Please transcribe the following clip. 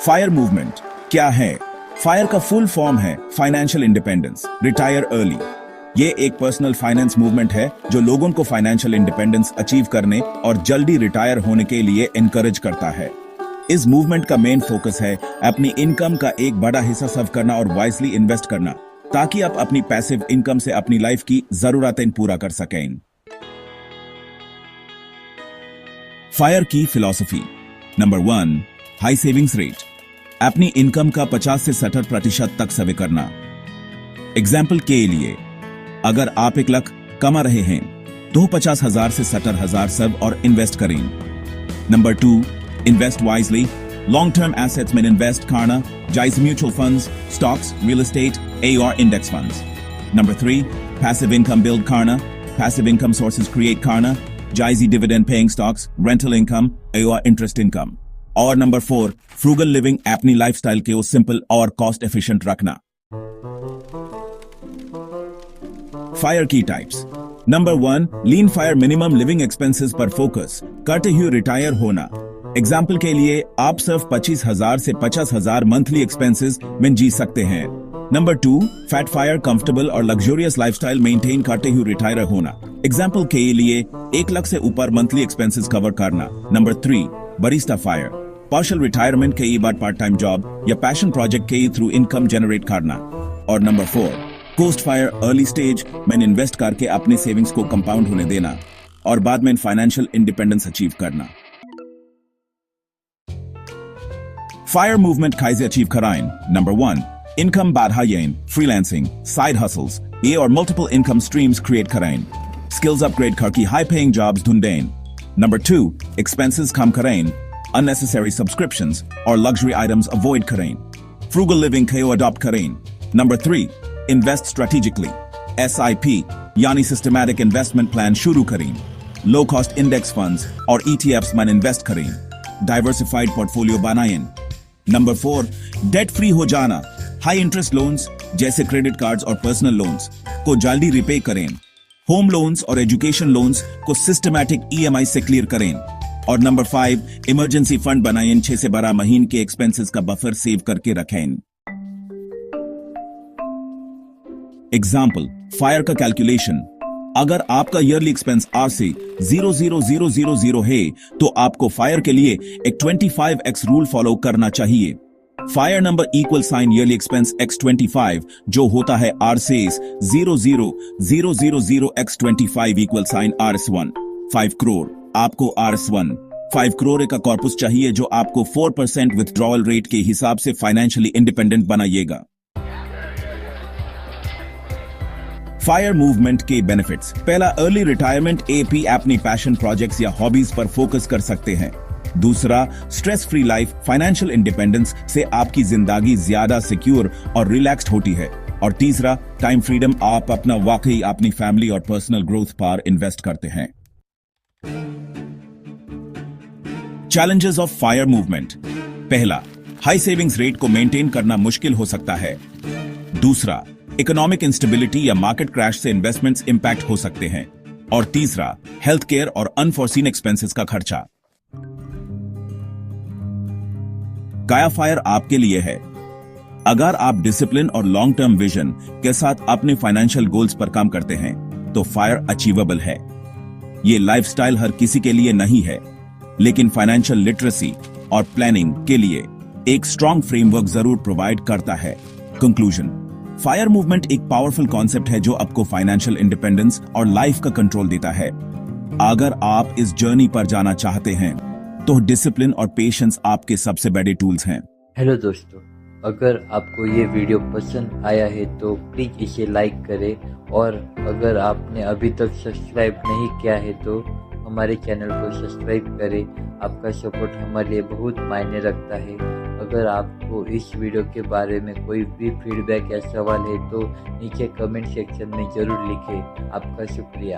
Fire movement क्या है? Fire का फुल फॉर्म है फाइनेंशियल इंडिपेंडेंस, रिटायर अर्ली। ये एक पर्सनल फाइनेंस मूवमेंट है जो लोगों को फाइनेंशियल इंडिपेंडेंस अचीव करने और जल्दी रिटायर होने के लिए एनकरेज करता है। इस मूवमेंट का मेन फोकस है अपनी इनकम का एक बड़ा हिस्सा सर्व करना और वाइजली इन्वेस्ट करना, ताकि आप अपनी पैसिव इनकम से अपनी लाइफ की जरूरतें पूरा कर सकें। फायर की philosophy. Number 1, high savings rate. अपनी इनकम का 50 से 60% तक सेव करना। एग्जाम्पल के लिए, अगर आप 1 लाख कमा रहे हैं तो 50,000 से 70,000 सेव और इन्वेस्ट करें। Number 2, invest wisely. Long term assets में इन्वेस्ट करना, जैसे mutual funds, stocks, real estate और index funds. Number 3, passive income build करना। पैसिव इनकम सोर्सेज क्रिएट करना, जैसे dividend paying stocks, rental income और इंटरेस्ट इनकम। और नंबर 4, फ्रूगल लिविंग। अपनी लाइफस्टाइल को सिंपल और कॉस्ट एफिशिएंट रखना। फायर की types. Number 1, lean FIRE. Minimum living expenses पर फोकस करते हुए रिटायर होना। एग्जाम्पल के लिए, आप सिर्फ 25,000 से 50,000 मंथली एक्सपेंसेस में जी सकते हैं। Number 2, fat fire. कंफर्टेबल और लग्जरियस लाइफस्टाइल मेंटेन करते हुए रिटायर होना। एग्जाम्पल के लिए, 1 लाख से ऊपर मंथली एक्सपेंसेस कवर करना। Number 3, barista FIRE. Partial retirement कई बार पार्ट टाइम जॉब या पैशन प्रोजेक्ट के थ्रू इनकम जनरेट करना। और number 4, coast FIRE. Early stage में इन्वेस्ट करके अपने सेविंग्स को कंपाउंड होने देना और बाद में फाइनेंशियल इंडिपेंडेंस अचीव करना। फायर मूवमेंट कैसे अचीव कराएं? नंबर 1, इनकम बढ़ाएं। फ्रीलांसिंग, साइड हसल्स ये और मल्टीपल इनकम स्ट्रीम्स क्रिएट कराएं। स्किल्स अपग्रेड करके हाई पेइंग जॉब्स ढूंढें। नंबर 2, एक्सपेंसेस कम कराएं। अननेसेसरी सब्सक्रिप्शंस और लग्जरी आइटम्स अवॉइड करें। फ्रूगल लिविंग को अडॉप्ट करें। Number 3, invest strategically. SIP यानी सिस्टमैटिक इन्वेस्टमेंट प्लान शुरू करें। लो कॉस्ट इंडेक्स फंड्स और ETFs में इन्वेस्ट करें। डाइवर्सिफाइड पोर्टफोलियो बनाएं। नंबर 4, डेट फ्री हो जाना। हाई इंटरेस्ट लोन्स जैसे क्रेडिट कार्ड्स और पर्सनल लोन्स को जल्दी रिपे करें। होम लोन्स और एजुकेशन लोन्स को सिस्टमैटिक EMI से क्लियर करें। और नंबर 5, इमरजेंसी फंड बनाएं। 6 से 12 महीने के एक्सपेंसेस का बफर सेव करके रखें। एग्जाम्पल, फायर का कैलकुलेशन। अगर आपका ईयरली एक्सपेंस R से 0,0000 है तो आपको फायर के लिए एक 25x रूल फॉलो करना चाहिए। FIRE number equal sign yearly expense x25 जो होता है R से 0,0000x25 equal sign RS1 5 crore. आपको RS1 5 करोड़ का कॉर्पस चाहिए जो आपको 4% विथड्रॉवल रेट के हिसाब से फाइनेंशियली इंडिपेंडेंट बनाइएगा। फायर मूवमेंट के बेनिफिट्स। पहला, अर्ली रिटायरमेंट। AP अपनी पैशन प्रोजेक्ट्स या हॉबीज पर फोकस कर सकते हैं। दूसरा, stress free life. Financial independence से आपकी जिंदगी ज्यादा सिक्योर और रिलैक्स्ड होती है। और तीसरा, टाइम फ्रीडम। आप अपना वाकई अपनी फैमिली और पर्सनल ग्रोथ पर इन्वेस्ट करते हैं। Challenges of fire movement. पहला, हाई सेविंग्स रेट को मेंटेन करना मुश्किल हो सकता है। दूसरा, इकोनॉमिक इंस्टेबिलिटी या मार्केट क्रैश से इन्वेस्टमेंट्स इंपैक्ट हो सकते हैं। और तीसरा, हेल्थ केयर और अनफोर्सीन एक्सपेंसेस का खर्चा। काया फायर आपके लिए है। अगर आप डिसिप्लिन और लॉन्ग टर्म विजन के साथ अपने फाइनेंशियल गोल्स पर काम करते हैं तो फायर अचीवेबल है। ये लाइफस्टाइल हर किसी के लिए नहीं है, लेकिन फाइनेंशियल लिटरेसी और प्लानिंग के लिए एक स्ट्रॉन्ग फ्रेमवर्क जरूर प्रोवाइड करता है। कंक्लूजन, फायर मूवमेंट एक पावरफुल कॉन्सेप्ट है जो आपको फाइनेंशियल इंडिपेंडेंस और लाइफ का कंट्रोल देता है। अगर आप इस जर्नी पर जाना चाहते हैं तो डिसिप्लिन और पेशेंस आपके सबसे बड़े टूल्स हैं। हेलो दोस्तों, अगर आपको ये वीडियो पसंद आया है तो प्लीज इसे लाइक करें और अगर आपने अभी तक सब्सक्राइब नहीं किया है तो हमारे चैनल को सब्सक्राइब करें। आपका सपोर्ट हमारे लिए बहुत मायने रखता है। अगर आपको इस वीडियो के बारे में कोई भी फीडबैक या सवाल है तो नीचे कमेंट सेक्शन में जरूर लिखें। आपका शुक्रिया।